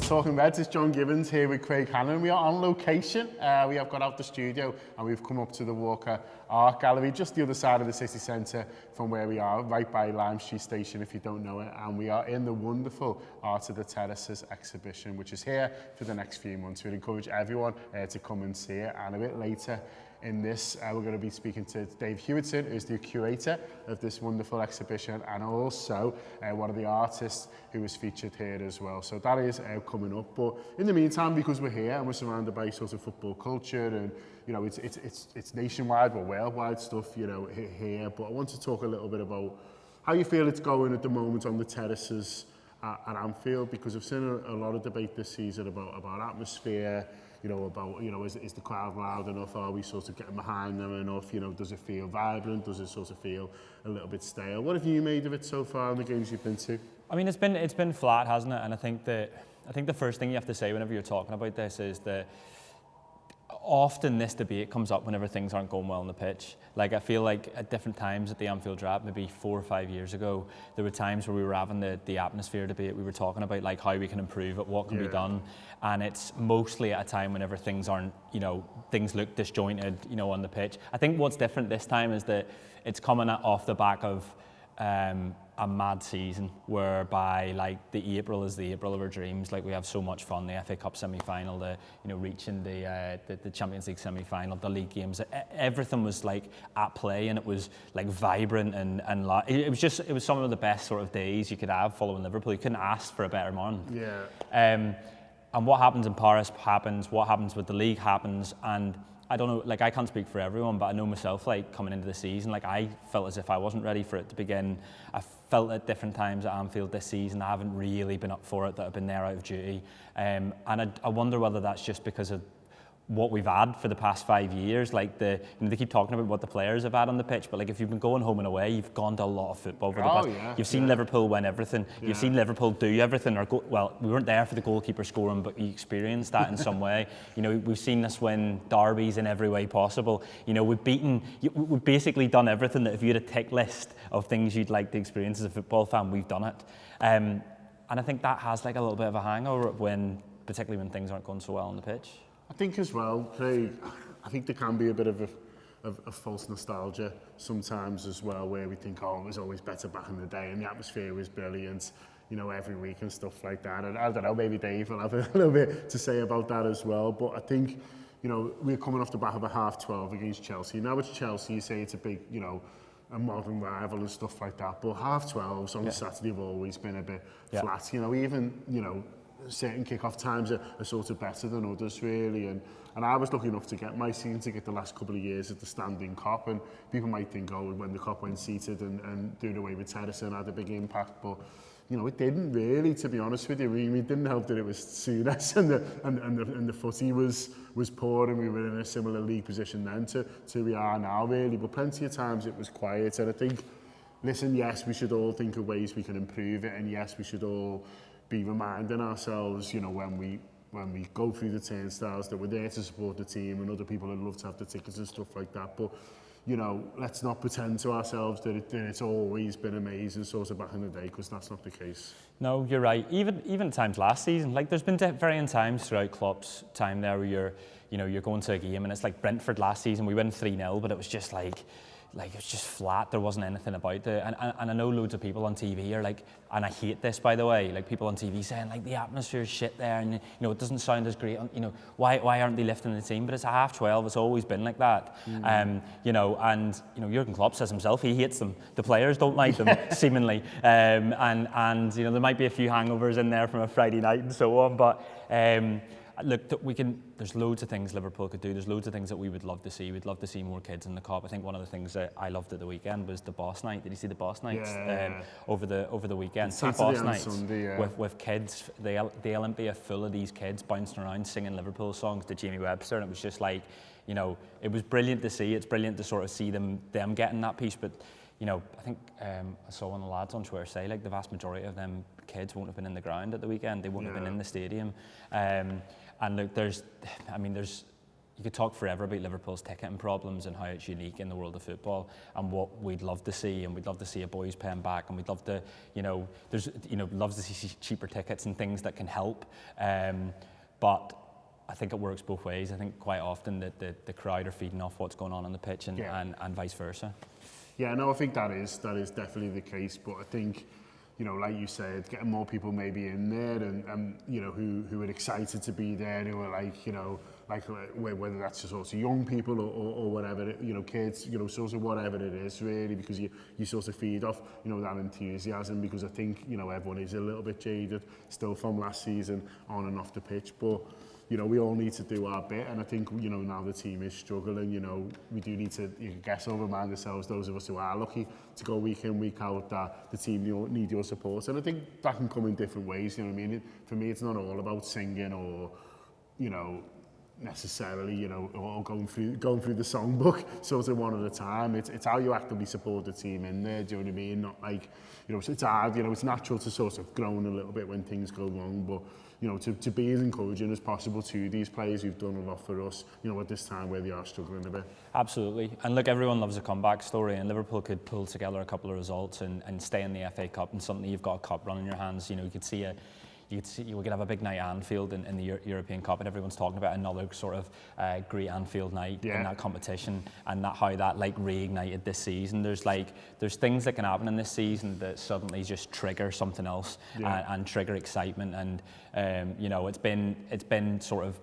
Talking Reds, it's John Gibbons here with Craig Hannan. We are on location. We have got out the studio and we've come up to the Walker Art Gallery, just the other side of the city centre from where we are, right by Lime Street Station if you don't know it. And we are in the wonderful Art of the Terraces exhibition, which is here for the next few months. We'd encourage everyone to come and see it. And a bit later in this, we're going to be speaking to Dave Hewitson, who's the curator of this wonderful exhibition, and also one of the artists who was featured here as well. So that is coming up. But in the meantime, because we're here and we're surrounded by sort of football culture, and you know, it's nationwide or worldwide stuff, you know, here. But I want to talk a little bit about how you feel it's going at the moment on the terraces at Anfield, because I've seen a lot of debate this season about atmosphere. You know, about, you know, is the crowd loud enough? Are we sort of getting behind them enough? You know, does it feel vibrant? Does it sort of feel a little bit stale? What have you made of it so far in the games you've been to? I mean, it's been flat, hasn't it? And I think the first thing you have to say whenever you're talking about this is that often this debate comes up whenever things aren't going well on the pitch. Like, I feel like at different times at the Anfield Wrap, maybe 4 or 5 years ago, there were times where we were having the atmosphere debate. We were talking about like how we can improve it, what can be done, and it's mostly at a time whenever things aren't, you know, things look disjointed, you know, on the pitch. I think what's different this time is that it's coming off the back of a mad season, whereby like the April is the April of our dreams. Like, we have so much fun, the FA Cup semi-final, reaching the Champions League semi-final, the league games, everything was like at play, and it was like vibrant and it was some of the best sort of days you could have following Liverpool. You couldn't ask for a better month. And what happens in Paris happens, what happens with the league happens, and I don't know, like, I can't speak for everyone, but I know myself, like, coming into the season, like, I felt as if I wasn't ready for it to begin. I felt at different times at Anfield this season I haven't really been up for it, that I've been there out of duty. And I wonder whether that's just because of what we've had for the past 5 years. Like, they keep talking about what the players have had on the pitch, but like, if you've been going home and away, you've gone to a lot of football for the past. You've seen Liverpool win everything. You've seen Liverpool do everything. Well, we weren't there for the goalkeeper scoring, but you experienced that in some way. You know, we've seen us win derbies in every way possible. You know, we've basically done everything that if you had a tick list of things you'd like to experience as a football fan, we've done it. And I think that has like a little bit of a hangover particularly when things aren't going so well on the pitch. I think as well, Craig, I think there can be a bit of a false nostalgia sometimes as well, where we think, oh, it was always better back in the day and the atmosphere was brilliant, you know, every week and stuff like that. And I don't know, maybe Dave will have a little bit to say about that as well. But I think, you know, we're coming off the back of a 12:30 against Chelsea. Now it's Chelsea, you say it's a big, you know, a modern rival and stuff like that. But 12:30s on Saturday have always been a bit flat. You know, even, you know, certain kick-off times are sort of better than others, really, and I was lucky enough to get my season ticket the last couple of years at the standing Kop, and people might think, oh, when the Kop went seated and doing away with Terrace and had a big impact, but you know, it didn't really, to be honest with you. We didn't help that it was Souness and the footy was poor, and we were in a similar league position then to we are now, really, but plenty of times it was quiet. And I think, listen, yes, we should all think of ways we can improve it, and yes, we should all be reminding ourselves, you know, when we go through the turnstiles, that we're there to support the team, and other people would love to have the tickets and stuff like that. But, you know, let's not pretend to ourselves that it's always been amazing sort of back in the day, because that's not the case. No, you're right. Even times last season, like, there's been varying times throughout Klopp's time there where you're going to a game, and it's like Brentford last season, we win 3-0, but it was just like it was just flat. There wasn't anything about it, and I know loads of people on TV are like, and I hate this, by the way, like people on TV saying like the atmosphere is shit there, and you know, it doesn't sound as great. You know, why aren't they lifting the team? But it's a 12:30. It's always been like that. You know, and you know, Jurgen Klopp says himself he hates them. The players don't like them, seemingly, and you know, there might be a few hangovers in there from a Friday night and so on, but. Look, there's loads of things Liverpool could do. There's loads of things that we would love to see. We'd love to see more kids in the Kop. I think one of the things that I loved at the weekend was the boss night. Did you see the boss nights over the weekend? Two boss nights Sunday, with kids. The Olympia full of these kids bouncing around singing Liverpool songs to Jamie Webster, and it was just like, you know, it was brilliant to see. It's brilliant to sort of see them getting that piece. But you know, I think I saw one of the lads on Twitter say like the vast majority of them kids won't have been in the ground at the weekend. They won't have been in the stadium. And look, there's you could talk forever about Liverpool's ticketing problems and how it's unique in the world of football and what we'd love to see, and we'd love to see a boys paying back, and we'd love to, love to see cheaper tickets and things that can help. But I think it works both ways. I think quite often that the crowd are feeding off what's going on the pitch and vice versa. Yeah, no, I think that is definitely the case. But I think, like you said, getting more people maybe in there and who are excited to be there, who are whether that's just also young people or whatever, kids, sort of whatever it is really, because you sort of feed off, that enthusiasm, because I think, everyone is a little bit jaded still from last season on and off the pitch, but we all need to do our bit, and I think, now the team is struggling, we do need to, remind ourselves, those of us who are lucky to go week in, week out, that the team need your support, and I think that can come in different ways, what I mean? For me, it's not all about singing or, necessarily, or going through the songbook sort of one at a time. It's how you actively support the team in there, do you know what I mean? Not like, it's hard, it's natural to sort of groan a little bit when things go wrong, but to be as encouraging as possible to these players who've done a lot for us, at this time where they are struggling a bit. Absolutely. And look, everyone loves a comeback story, and Liverpool could pull together a couple of results and stay in the FA Cup, and suddenly you've got a cup run in your hands. You could have a big night at Anfield in the European Cup, and everyone's talking about another sort of great Anfield night in that competition, and how that reignited this season. There's things that can happen in this season that suddenly just trigger something else and trigger excitement, and it's been sort of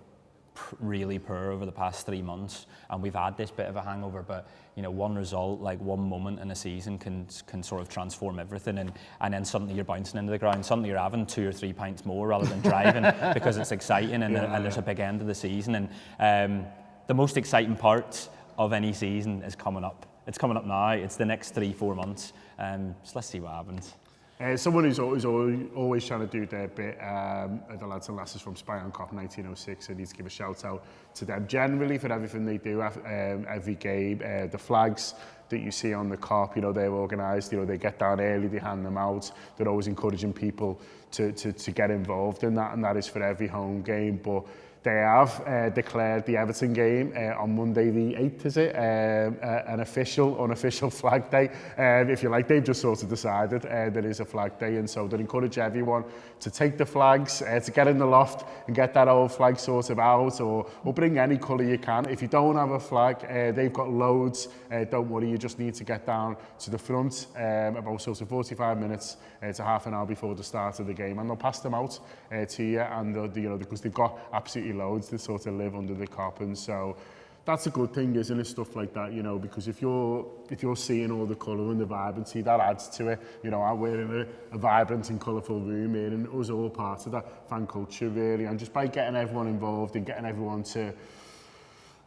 really poor over the past 3 months, and we've had this bit of a hangover, but one result, one moment in a season can sort of transform everything, and then suddenly you're bouncing into the ground, suddenly you're having 2 or 3 pints more rather than driving because it's exciting, and there's a big end of the season, and the most exciting part of any season is coming up. It's coming up now. It's the next 3-4 months, so let's see what happens. Someone who's always trying to do their bit, the lads and lasses from Spion Kop 1906, I need to give a shout out to them generally for everything they do every game. The flags that you see on the Kop, they're organised, they get down early, they hand them out, they're always encouraging people to get involved in that, and that is for every home game. But they have declared the Everton game on Monday the 8th, is it? An unofficial flag day. If you like, they've just sort of decided there is a flag day, and so they encourage everyone to take the flags, to get in the loft and get that old flag sort of out, or bring any colour you can. If you don't have a flag, they've got loads. Don't worry, you just need to get down to the front about sort of 45 minutes to half an hour before the start of the game, and they'll pass them out to you, and because they've got absolutely loads to sort of live under the Kop, and so that's a good thing, isn't it? Stuff like that, because if you're seeing all the colour and the vibrancy, that adds to it. We're in a vibrant and colourful room here, and us all part of that fan culture really, and just by getting everyone involved and getting everyone to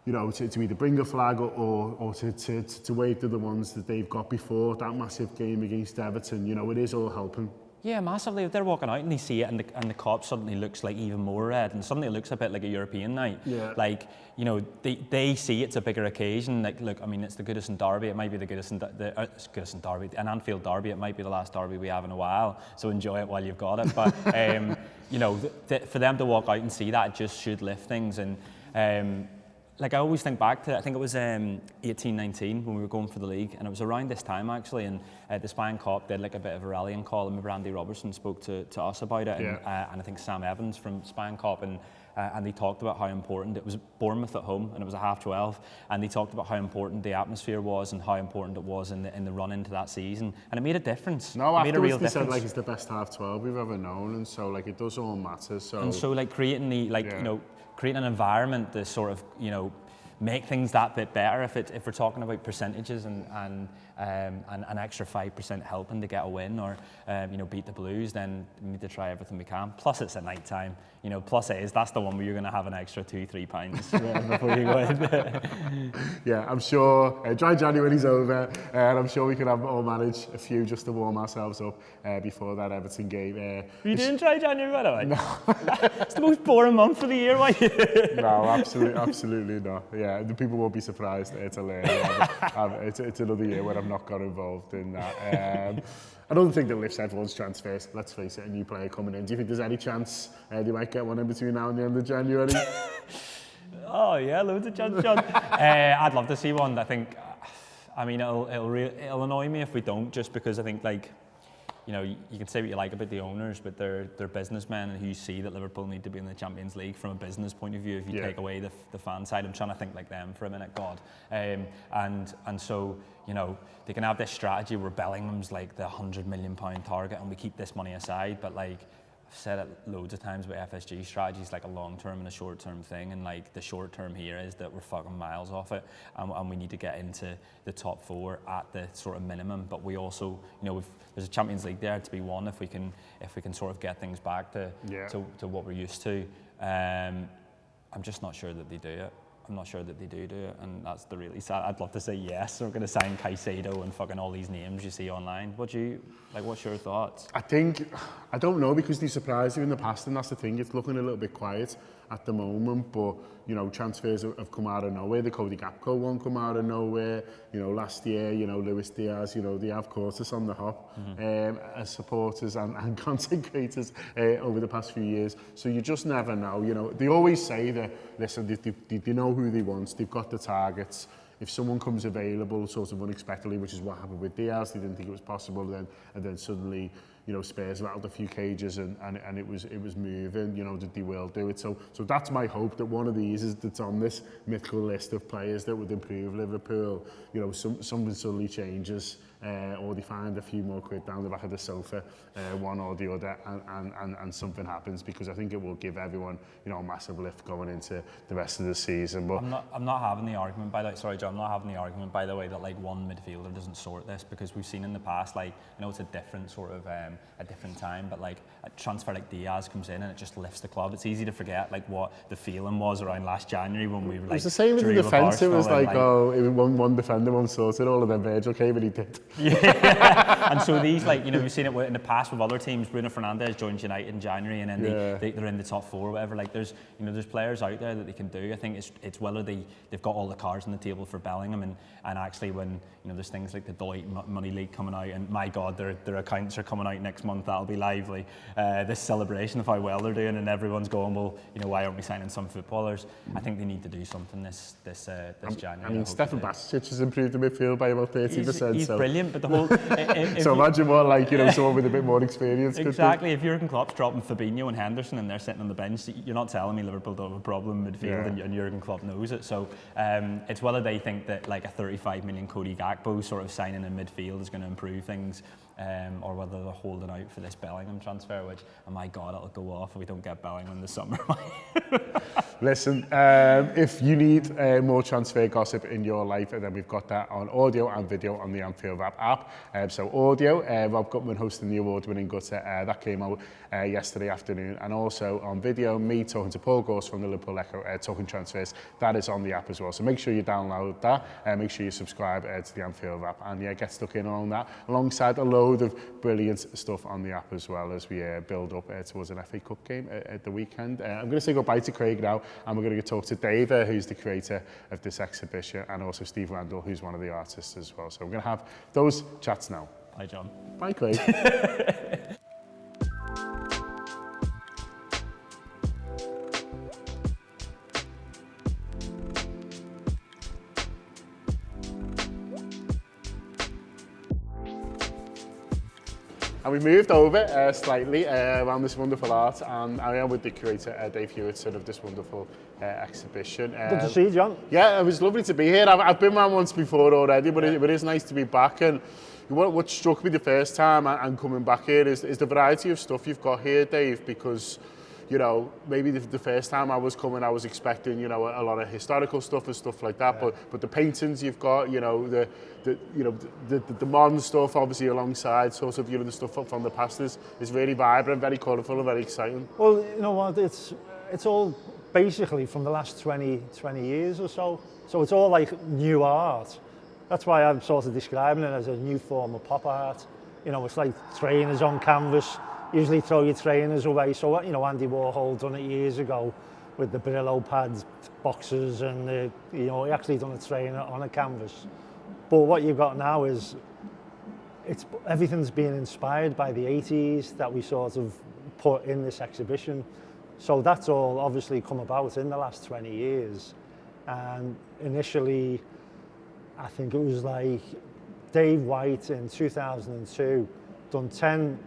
to either bring a flag or to wave to the ones that they've got before that massive game against Everton, it is all helping. Yeah, massively. If they're walking out and they see it, and the Kop suddenly looks even more red, and suddenly it looks a bit like a European night. Yeah. They see it's a bigger occasion. Look, I mean, it's the Goodison Derby. It might be the Goodison Derby, an Anfield Derby. It might be the last derby we have in a while. So enjoy it while you've got it. But for them to walk out and see that, it just should lift things. And I always think back to, I think it was 18-19 when we were going for the league, and it was around this time actually, and the Spion Kop did a bit of a rallying call, and Randy Robertson spoke to us about it, and I think Sam Evans from Spion Kop, and they talked about how important it was. Bournemouth at home, and it was a 12:30, and they talked about how important the atmosphere was and how important it was in the run into that season, and it made a difference. No, afterwards made a real difference. Said it's the best 12:30 we've ever known, and so it does all matter. So creating the creating an environment to sort of make things that bit better. If we're talking about percentages and an extra 5% helping to get a win or beat the Blues, then we need to try everything we can. Plus it's at night time. Plus that's the one where you're going to have an extra 2-3 pints before you go in. Yeah, I'm sure dry January's over, and I'm sure we can all manage a few just to warm ourselves up before that Everton game. You didn't try January, by the way? No. It's the most boring month of the year, why? No, absolutely not. Yeah, the people won't be surprised to learn. It's another year where I've not got involved in that. I don't think that lifts everyone's transfers. Let's face it, a new player coming in. Do you think there's any chance they might get one in between now and the end of January? Oh yeah, loads of chance, John. I'd love to see one. I think, I mean, it'll annoy me if we don't, just because I think, like, you know, you can say what you like about the owners, but they're businessmen, and who see that Liverpool need to be in the Champions League from a business point of view. If you take away the fan side, I'm trying to think like them for a minute, God. And so, you know, they can have this strategy where Bellingham's like the £100 million target, and we keep this money aside. But like I've said it loads of times about FSG strategy is like a long-term and a short-term thing, and like the short-term here is that we're fucking miles off it, and we need to get into the top 4 at the sort of minimum. But we also, you know, there's a Champions League there to be won if we can sort of get things back to what we're used to. I'm just not sure that they do it. I'm not sure that they do it, and that's the really sad. I'd love to say yes, we're going to sign Caicedo and fucking all these names you see online. What's your thoughts? I don't know, because they surprised you in the past, and that's the thing. It's looking a little bit quiet at the moment, but you know, transfers have come out of nowhere. The Cody Gakpo one come out of nowhere. You know, last year, you know, Luis Diaz, you know, they have caught us on the hop as supporters and content creators over the past few years. So you just never know. You know, they always say that, listen, they know who they want, they've got the targets. If someone comes available sort of unexpectedly, which is what happened with Diaz, they didn't think it was possible, and then suddenly, you know, Spurs rattled a few cages and it was moving, you know, that they will do it. So that's my hope, that one of these is that's on this mythical list of players that would improve Liverpool. You know, something suddenly changes, or they find a few more quid down the back of the sofa, one or the other, and something happens, because I think it will give everyone, you know, a massive lift going into the rest of the season. But I'm not having the argument, by the way. Sorry, John. I'm not having the argument, by the way, that like one midfielder doesn't sort this, because we've seen in the past, like, I know it's a different sort of a different time, but like a transfer like Diaz comes in and it just lifts the club. It's easy to forget like what the feeling was around last January when we were like. It was the same with the defence. It was like, one defender won't sort it all, and then Virgil came and he did. Yeah, and so these, like, you know, we've seen it in the past with other teams. Bruno Fernandes joined United in January, and then they're in the top 4 or whatever. Like, there's players out there that they can do. I think it's whether they've got all the cards on the table for Bellingham, and actually when, you know, there's things like the Deloitte Money League coming out, and my God, their accounts are coming out next month. That'll be lively. This celebration of how well they're doing, and everyone's going, well, you know, why aren't we signing some footballers? I think they need to do something this January. I mean, Stefan Basic has improved the midfield by about 30%. He's brilliant, but the whole. So imagine what, like, you know, someone with a bit more experience. Exactly. If Jurgen Klopp's dropping Fabinho and Henderson and they're sitting on the bench, you're not telling me Liverpool don't have a problem in midfield, and Jurgen Klopp knows it. So it's whether they think that like a 35 million Cody Gakpo sort of signing in midfield is going to improve things, or whether they're holding out for this Bellingham transfer, which, oh my God, it'll go off if we don't get Bellingham this summer. Listen, if you need more transfer gossip in your life, then we've got that on audio and video on the Anfield Wrap app. So audio, Rob Gutman hosting the award-winning Gutter, that came out yesterday afternoon, and also on video, me talking to Paul Gorse from the Liverpool Echo, talking transfers. That is on the app as well. So make sure you download that, make sure you subscribe to the Anfield Wrap, and get stuck in on that, alongside a load of brilliant stuff on the app as well, as we build up towards an FA Cup game at the weekend. I'm going to say goodbye to Craig now, and we're going to talk to Dave, who's the creator of this exhibition, and also Steve Randall, who's one of the artists as well. So we're going to have those chats now. Bye, John. Bye, Craig. And we moved over slightly around this wonderful art, and I am with the curator, Dave Hewitson, of this wonderful exhibition. Good to see you, John. Yeah, it was lovely to be here. I've been around once before already, but it is nice to be back. And what struck me the first time and coming back here is the variety of stuff you've got here, Dave, because, you know, maybe the first time I was coming, I was expecting, you know, a lot of historical stuff and stuff like that. But the paintings you've got, you know, the modern stuff, obviously, alongside sort of, you know, the stuff from the past is really vibrant, very colourful, and very exciting. Well, you know what, it's all basically from the last 20 years or so. So it's all like new art. That's why I'm sort of describing it as a new form of pop art. You know, it's like trainers on canvas. Usually throw your trainers away. So, you know, Andy Warhol done it years ago with the Brillo pads, boxes, and, you know, he actually done a trainer on a canvas. But what you've got now is, everything's being inspired by the 80s that we sort of put in this exhibition. So that's all obviously come about in the last 20 years. And initially, I think it was like Dave White in 2002 done 10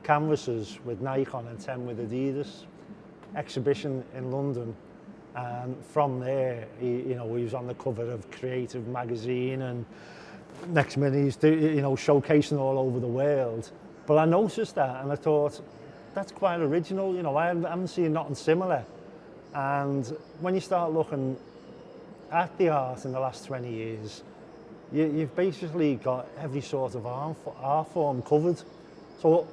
canvases with Nike on and 10 with Adidas, exhibition in London. And from there, he was on the cover of Creative magazine, and next minute he's showcasing all over the world. But I noticed that and I thought, that's quite original, I haven't seen nothing similar. And when you start looking at the art in the last 20 years, you've basically got every sort of art form covered. So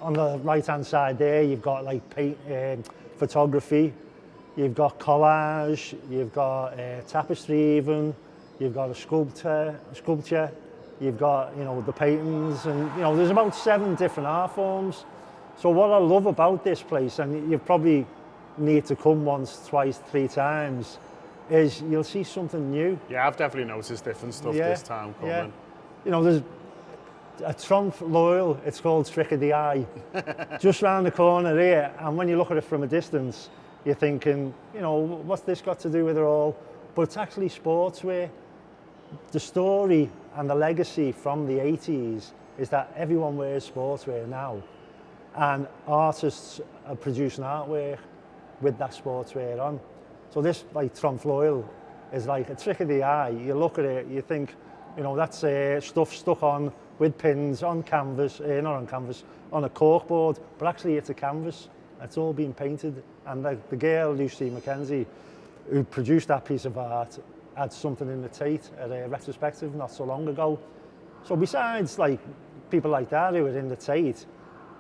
on the right-hand side there, you've got like photography, you've got collage, you've got tapestry even, you've got a sculpture, you've got, the paintings, and, there's about 7 different art forms. So what I love about this place, and you probably need to come once, twice, 3 times, is you'll see something new. Yeah, I've definitely noticed different stuff this time coming. Yeah. There's a Trump Loyal, it's called Trick of the Eye, just round the corner here, and when you look at it from a distance, you're thinking, what's this got to do with it all? But it's actually sportswear. The story and the legacy from the 80s is that everyone wears sportswear now, and artists are producing artwork with that sportswear on. So this, like Trump Loyal, is like a trick of the eye. You look at it, you think, that's stuff stuck on with pins on canvas, not on canvas, on a corkboard, but actually it's a canvas. It's all been painted. And the girl, Lucy Mackenzie, who produced that piece of art, had something in the Tate at a retrospective not so long ago. So besides like people like that who are in the Tate,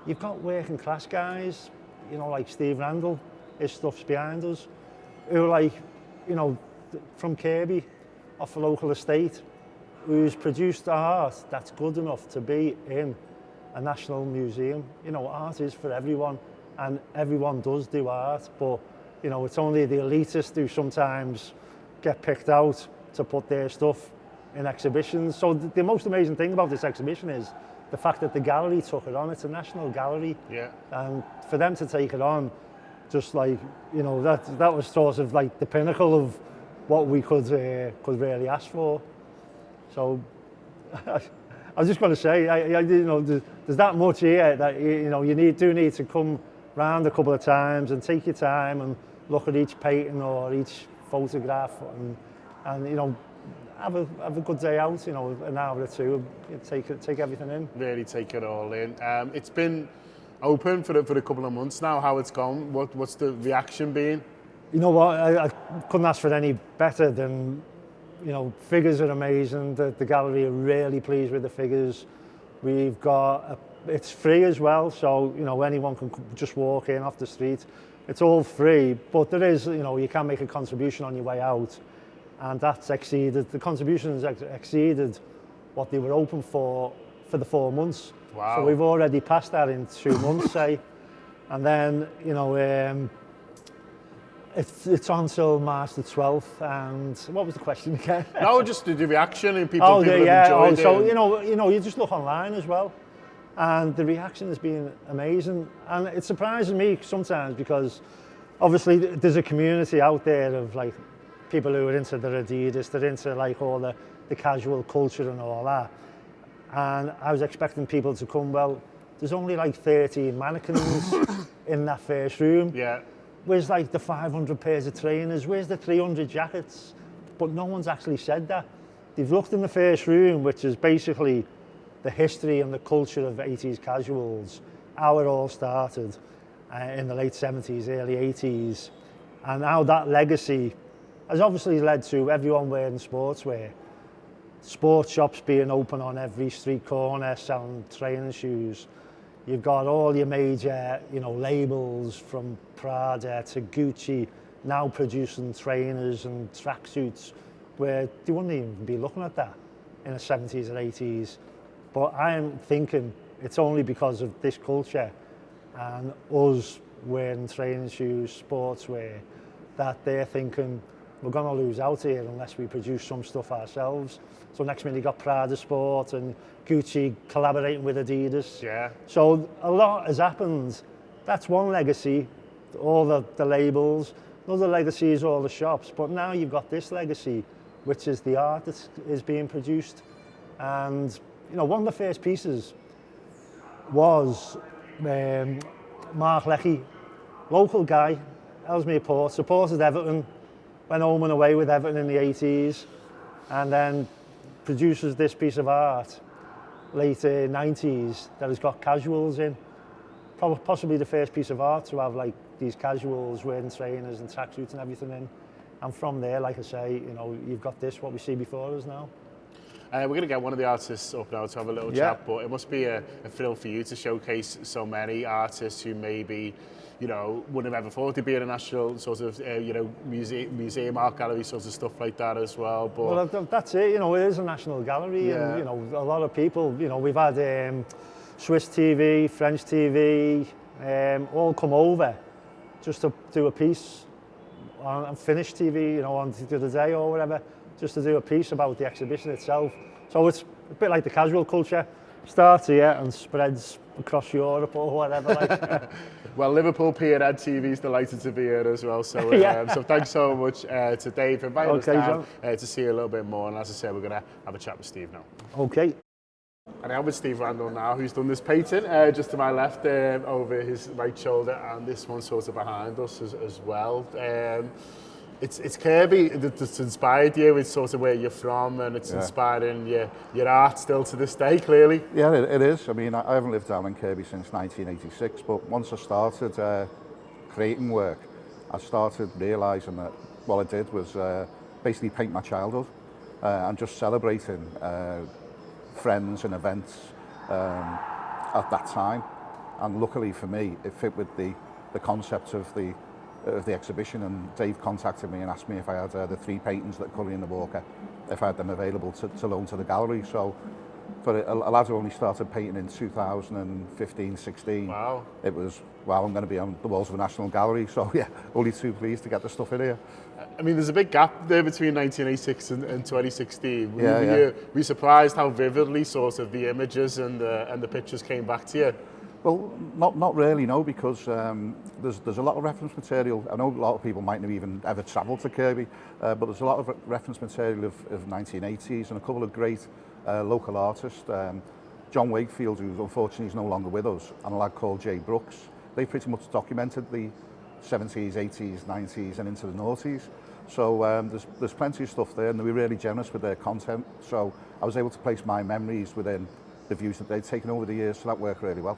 you've got working class guys, like Steve Randall, his stuff's behind us, who like, from Kirby, off a local estate, who's produced art that's good enough to be in a national museum. Art is for everyone, and everyone does do art, but it's only the elitists who sometimes get picked out to put their stuff in exhibitions. So the most amazing thing about this exhibition is the fact that the gallery took it on. It's a national gallery, and for them to take it on, just like that was sort of like the pinnacle of what we could really ask for. So I was just going to say, there's that much here that you do need to come round a couple of times and take your time and look at each painting or each photograph, and have a good day out. An hour or two, take everything in. Really take it all in. It's been open for a couple of months now. How it's gone? What's the reaction been? You know what? I couldn't ask for any better than. Figures are amazing. The gallery are really pleased with the figures. We've got it's free as well, so anyone can just walk in off the street. It's all free, but there is you can make a contribution on your way out, and that's exceeded. The contributions exceeded what they were open for the 4 months. Wow. So we've already passed that in 2 months, say, and then It's on till March the 12th, and what was the question again? No, just the reaction and people have enjoyed it. So you just look online as well, and the reaction has been amazing, and it surprises me sometimes because obviously there's a community out there of like people who are into their Adidas, they're into like all the casual culture and all that, and I was expecting people to come. Well, there's only like 13 mannequins in that first room. Yeah. Where's like the 500 pairs of trainers? Where's the 300 jackets? But no one's actually said that. They've looked in the first room, which is basically the history and the culture of 80s casuals, how it all started in the late 70s, early 80s, and how that legacy has obviously led to everyone wearing sportswear. Sports shops being open on every street corner, selling training shoes. You've got all your major, labels from Prada to Gucci now producing trainers and tracksuits where they wouldn't even be looking at that in the 70s or 80s. But I'm thinking it's only because of this culture and us wearing training shoes, sportswear, that they're thinking we're going to lose out here unless we produce some stuff ourselves. So next minute you got Prada Sport and Gucci collaborating with Adidas. Yeah. So a lot has happened. That's one legacy. all the labels. Another legacy is all the shops, but now you've got this legacy, which is the art that is being produced. And you know, one of the first pieces was Mark Leckie, local guy, Ellesmere Port, supported Everton, went home and away with Everton in the 80s, and then produces this piece of art late 90s that has got casuals in. Probably, possibly the first piece of art to have like these casuals wearing trainers and tracksuits and everything in. And from there, like I say, you know, you've got this, what we see before us now. We're going to get one of the artists up now to have a little chat, but it must be a thrill for you to showcase so many artists who maybe, you know, wouldn't have ever thought they'd be in a national sort of, you know, museum art gallery sort of stuff like that as well. But well, that's it. You know, it is a national gallery, and you know, a lot of people. You know, we've had Swiss TV, French TV, all come over just to do a piece on Finnish TV, you know, on the other day or whatever, just to do a piece about the exhibition itself. So it's a bit like the casual culture, starts here and spreads across Europe or whatever. Like. Well, Liverpool Peerhead TV is delighted to be here as well. So, so thanks so much to Dave for inviting us down to see a little bit more. And as I said, we're going to have a chat with Steve now. Okay. And I'm with Steve Randall now, who's done this painting just to my left over his right shoulder, and this one sort of behind us as well. It's Kirby that's inspired you. It's sort of where you're from, and it's inspiring your art still to this day, clearly. Yeah, it is. I mean, I haven't lived down in Kirby since 1986, but once I started creating work, I started realising that what I did was basically paint my childhood and just celebrating friends and events at that time. And luckily for me, it fit with the concept of the exhibition, and Dave contacted me and asked me if I had the 3 paintings that Cully in the Walker, if I had them available to loan to the gallery. So for a lad who only started painting in 2015-16, wow. It was, well, I'm going to be on the walls of a national gallery, so yeah, only too pleased to get the stuff in here. I mean, there's a big gap there between 1986 and 2016. Were you surprised how vividly sort of the images and the pictures came back to you? Well, not really, no, because there's a lot of reference material. I know a lot of people might not even ever travel to Kirby, but there's a lot of reference material of 1980s and a couple of great local artists. John Wakefield, who unfortunately is no longer with us, and a lad called Jay Brooks. They pretty much documented the 70s, 80s, 90s and into the noughties. So there's plenty of stuff there, and they were really generous with their content. So I was able to place my memories within the views that they'd taken over the years, so that worked really well.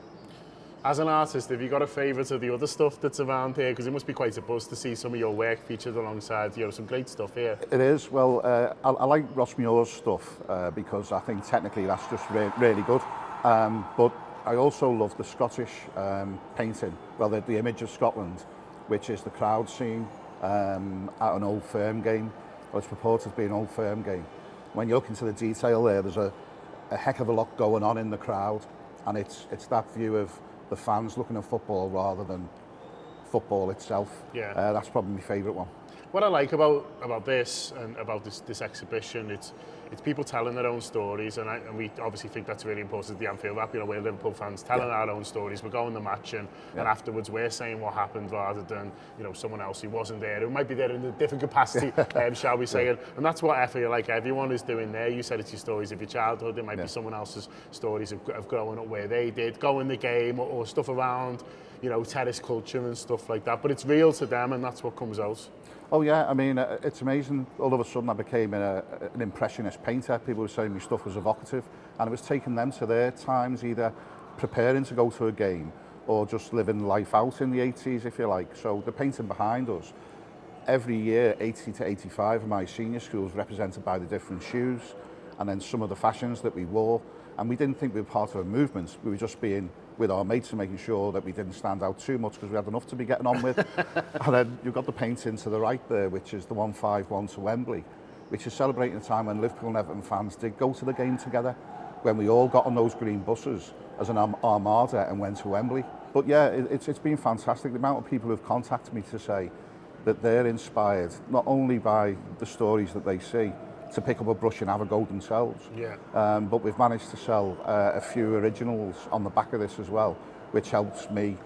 As an artist, have you got a favourite of the other stuff that's around here? Because it must be quite a buzz to see some of your work featured alongside, you know, some great stuff here. It is. Well, I like Ross Muir's stuff because I think technically that's just really good. But I also love the Scottish painting, well, the image of Scotland, which is the crowd scene at an Old Firm game. Well, it's purported to be an Old Firm game. When you look into the detail there, there's a heck of a lot going on in the crowd, and it's that view of the fans looking at football rather than football itself. Yeah. That's probably my favourite one. What I like about this and about this exhibition, it's people telling their own stories, and we obviously think that's really important at the Anfield Wrap. You know, we're Liverpool fans telling our own stories. We're going to the match, and afterwards we're saying what happened rather than, you know, someone else who wasn't there, who might be there in a different capacity, shall we say. And that's what I feel like everyone is doing there. You said it's your stories of your childhood. It might be someone else's stories of growing up where they did, go in the game, or stuff around, you know, terrace culture and stuff like that. But it's real to them, and that's what comes out. Oh yeah, I mean, it's amazing. All of a sudden I became an impressionist painter. People were saying my stuff was evocative, and it was taking them to their times, either preparing to go to a game or just living life out in the 80s, if you like. So the painting behind us, every year 80 to 85 of my senior schools represented by the different shoes, and then some of the fashions that we wore. And we didn't think we were part of a movement. We were just being with our mates and making sure that we didn't stand out too much because we had enough to be getting on with. And then you've got the painting to the right there, which is the 151 to Wembley, which is celebrating a time when Liverpool and Everton fans did go to the game together, when we all got on those green buses as an armada and went to Wembley. But yeah, it's been fantastic. The amount of people who've contacted me to say that they're inspired not only by the stories that they see, to pick up a brush and have a go themselves. Yeah. But we've managed to sell a few originals on the back of this as well, which helps me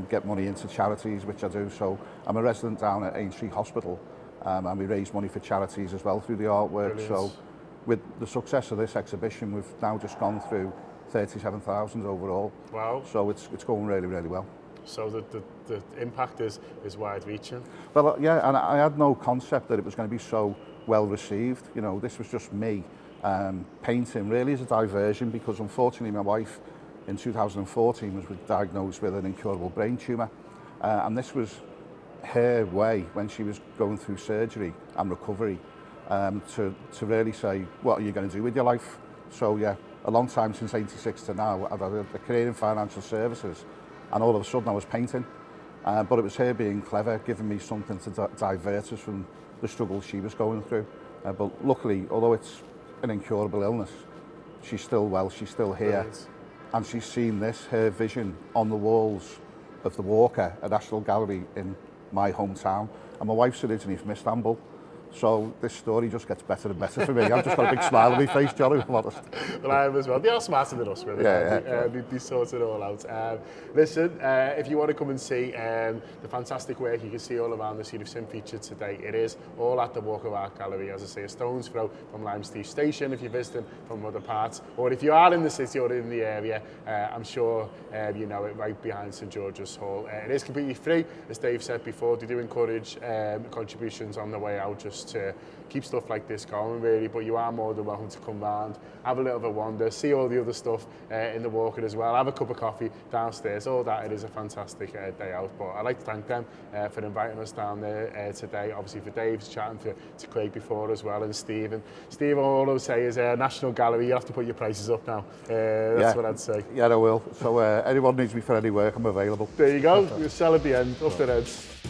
get money into charities, which I do. So I'm a resident down at Aintree Hospital, and we raise money for charities as well through the artwork. Brilliant. So with the success of this exhibition, we've now just gone through 37,000 overall. Wow. So it's going really, really well. So the impact is wide-reaching. Well, yeah, and I had no concept that it was going to be so well received. You know, this was just me painting really as a diversion, because unfortunately my wife in 2014 was diagnosed with an incurable brain tumour, and this was her way when she was going through surgery and recovery to really say, what are you going to do with your life? So yeah, a long time since '86 to now, I've had a career in financial services, and all of a sudden I was painting. But it was her being clever, giving me something to divert us from the struggle she was going through. But luckily, although it's an incurable illness, she's still well, she's still here. Brilliant. And she's seen this, her vision, on the walls of the Walker at National Gallery in my hometown. And my wife's originally from Istanbul. So this story just gets better and better for me. I've just got a big smile on my face, John, if I'm honest. Well, I am as well. They are smarter than us, really. They sort it all out. Listen, if you want to come and see the fantastic work you can see all around the You've seen featured today, it is all at the Walk of Art Gallery, as I say, a stone's throw from Lime Steep Station if you're visiting from other parts, or if you are in the city or in the area, I'm sure you know it, right behind St George's Hall. It is completely free, as Dave said before. They do encourage contributions on the way out, just to keep stuff like this going, really. But you are more than welcome to come round, have a little bit of a wander, see all the other stuff in the Walker as well, have a cup of coffee downstairs. All that, it is a fantastic day out. But I'd like to thank them for inviting us down there today. Obviously for Dave's chatting to Craig before as well, and Steve. And Steve, all I would say is National Gallery, you have to put your prices up now. That's what I'd say. Yeah, I will. So anyone needs me for any work, I'm available. There you go. We'll sell at the end, up the heads.